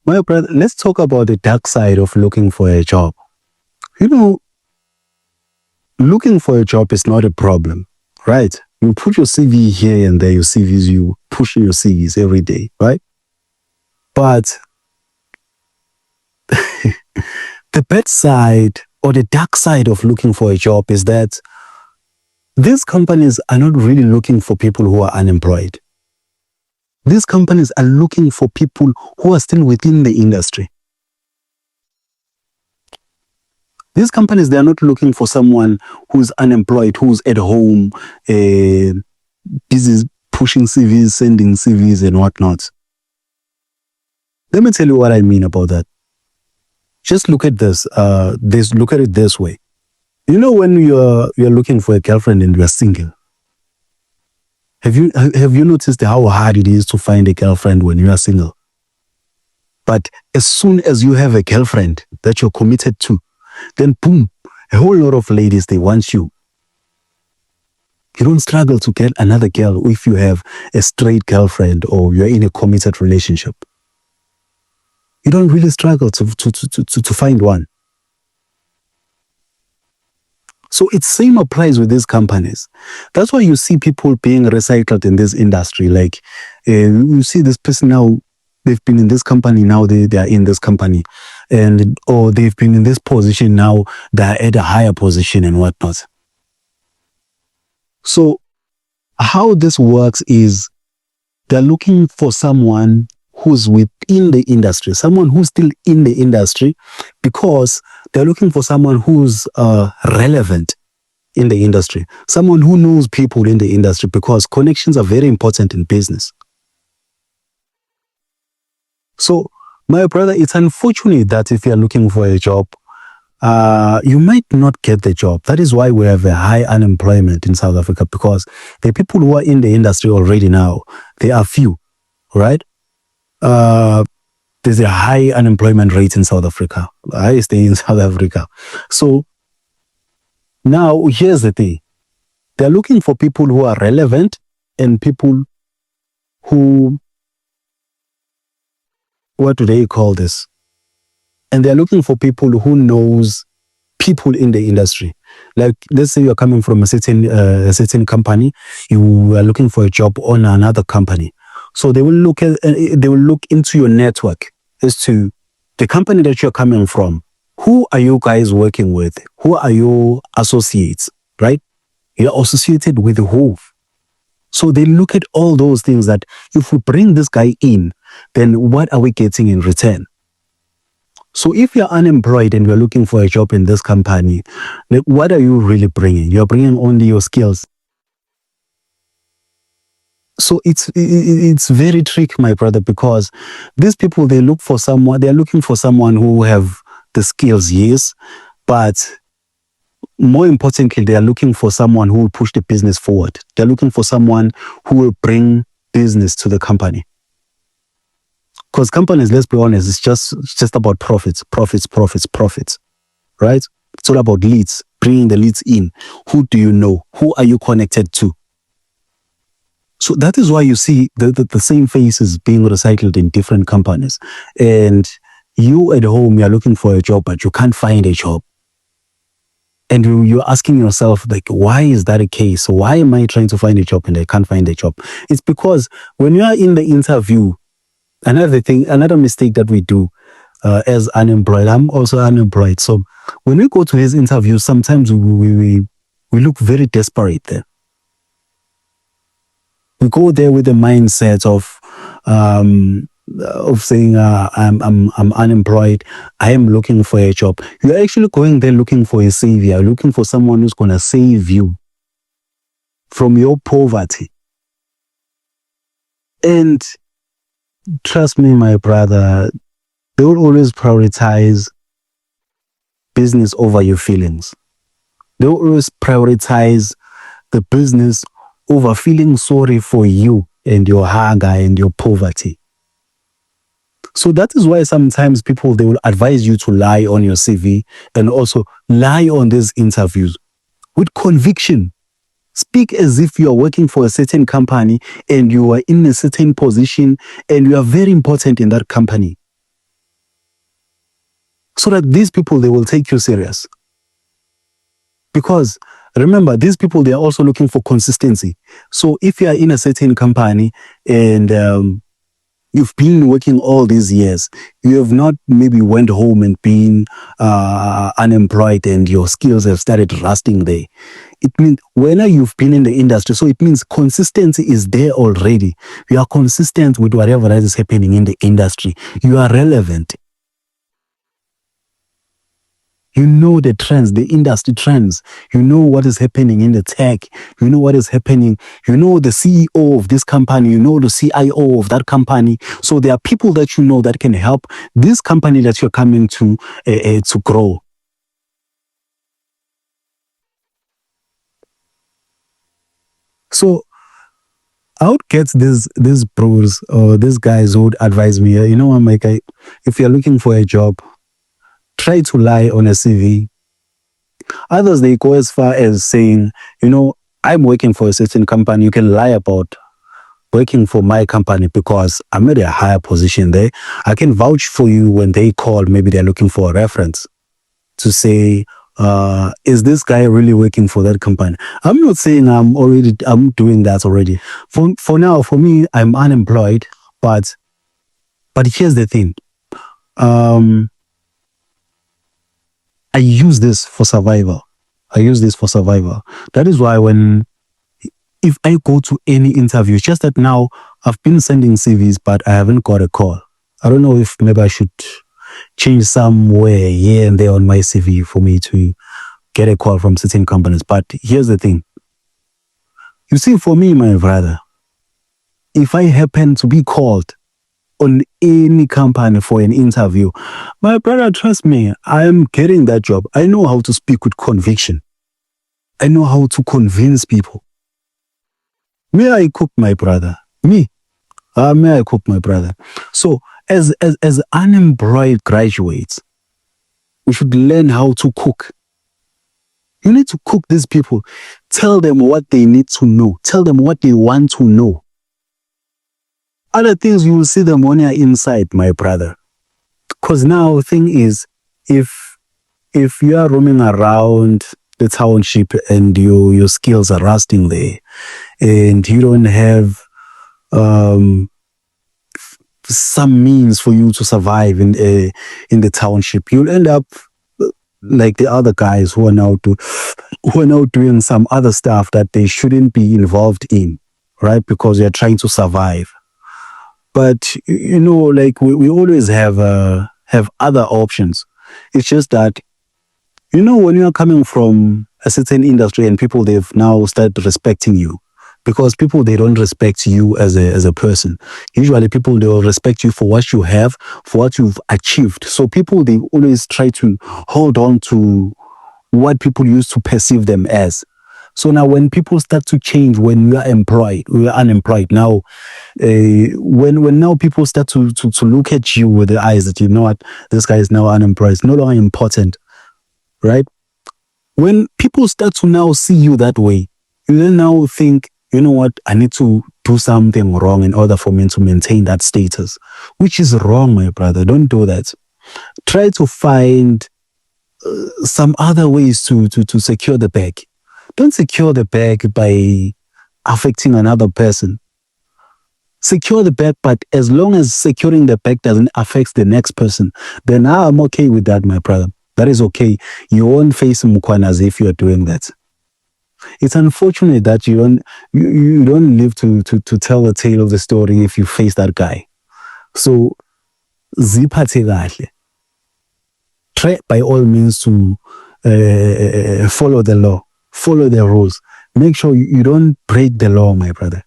My brother, let's talk about the dark side of looking for a job. You know, looking for a job is not a problem, right? You put your CV here and there, your CVs, you push your CVs every day, right? But the bad side or the dark side of looking for a job is that these companies are not really looking for people who are unemployed. These companies are looking for people who are still within the industry. These companies, they are not looking for someone who's unemployed, who's at home, busy pushing CVs, sending CVs and whatnot. Let me tell you what I mean about that. Just look at this. Look at it this way. You know, when you're looking for a girlfriend and you're single, have you noticed how hard it is to find a girlfriend when you are single? But as soon as you have a girlfriend that you're committed to, then boom, a whole lot of ladies, they want you. You don't struggle to get another girl if you have a straight girlfriend or you're in a committed relationship. You don't really struggle to find one. So it same applies with these companies. That's why you see people being recycled in this industry. Like you see this person now, they've been in this company, now they are in this company. Or they've been in this position, now they're at a higher position and whatnot. So how this works is they're looking for someone who's within the industry, someone who's still in the industry, because they're looking for someone who's relevant in the industry, someone who knows people in the industry, because connections are very important in business. So, my brother, it's unfortunate that if you're looking for a job, you might not get the job. That is why we have a high unemployment in South Africa, because the people who are in the industry already now, they are few, right? There's a high unemployment rate in South Africa, highest in South Africa. So now here's the thing. They're looking for people who are relevant and people who, what do they call this? And they're looking for people who knows people in the industry. Like, let's say you're coming from a certain company, you are looking for a job on another company. So they will look into your network as to the company that you're coming from. Who are you guys working with? Who are your associates, right? You're associated with who? So they look at all those things, that if we bring this guy in, then what are we getting in return? So if you're unemployed and you're looking for a job in this company, like, what are you really bringing? You're bringing only your skills. So it's very tricky, my brother, because these people, they're looking for someone who have the skills, yes, but more importantly, they are looking for someone who will push the business forward. They're looking for someone who will bring business to the company. Because companies, let's be honest, it's just about profits, right? It's all about leads, bringing the leads in. Who do you know? Who are you connected to? So that is why you see the same faces being recycled in different companies. And you at home, you're looking for a job, but you can't find a job. And you're asking yourself, like, why is that a case? Why am I trying to find a job and I can't find a job? It's because when you are in the interview, another mistake that we do as unemployed, I'm also unemployed. So when we go to his interview, sometimes we look very desperate there. We go there with the mindset of saying, I'm unemployed, I am looking for a job. You're actually going there looking for a savior, looking for someone who's going to save you from your poverty. And trust me, my brother, they will always prioritize business over your feelings. They will always prioritize the business over feeling sorry for you and your hunger and your poverty. So that is why sometimes people, they will advise you to lie on your CV and also lie on these interviews with conviction. Speak as if you are working for a certain company and you are in a certain position and you are very important in that company. so that these people, they will take you serious. Because remember, these people, they are also looking for consistency. So if you are in a certain company and you've been working all these years, you have not maybe went home and been unemployed and your skills have started rusting there. It means whenever you've been in the industry, so it means consistency is there already. You are consistent with whatever that is happening in the industry. You are relevant. You know the trends, the industry trends. You know what is happening in the tech. You know what is happening. You know the CEO of this company. You know the CIO of that company. So there are people that you know that can help this company that you're coming to grow. So I would get these bros or these guys who would advise me, you know, I'm like, if you're looking for a job, try to lie on a CV. Others, they go as far as saying, you know, I'm working for a certain company. You can lie about working for my company because I'm at a higher position there. I can vouch for you when they call, maybe they're looking for a reference to say, is this guy really working for that company? I'm not saying I'm doing that already. For now, for me, I'm unemployed, but here's the thing. I use this for survival. I use this for survival. That is why if I go to any interview, it's just that now I've been sending CVs, but I haven't got a call. I don't know if maybe I should change somewhere here and there on my CV for me to get a call from certain companies. But here's the thing. You see, for me, my brother, if I happen to be called on any company for an interview, my brother, trust me, I am getting that job. I know how to speak with conviction. I know how to convince people. May I cook, my brother? Me? May I cook, my brother? So, as unemployed graduates, we should learn how to cook. You need to cook these people. Tell them what they need to know. Tell them what they want to know. Other things, you will see them on your inside, my brother. Because now the thing is, if you are roaming around the township and your skills are rusting there, and you don't have some means for you to survive in the township, you'll end up like the other guys who are now doing some other stuff that they shouldn't be involved in, right? Because they're trying to survive. But you know, like we always have other options. It's just that, you know, when you are coming from a certain industry and people, they've now started respecting you, because people, they don't respect you as a person. Usually people, they will respect you for what you have, for what you've achieved. So people, they always try to hold on to what people used to perceive them as. So now when people start to change, when we are unemployed now, when now people start to look at you with the eyes that, you know what, this guy is now unemployed, it's no longer important, right? When people start to now see you that way, you then now think, you know what, I need to do something wrong in order for me to maintain that status, which is wrong, my brother. Don't do that. Try to find some other ways to secure the bag. Don't secure the bag by affecting another person. Secure the bag, but as long as securing the bag doesn't affect the next person, then I'm okay with that, my brother. That is okay. You won't face Mukwanas if you are doing that. It's unfortunate that you don't live to tell the tale of the story if you face that guy. So ziphathe kahle. Try by all means to follow the law, follow the rules. Make sure you don't break the law, my brother.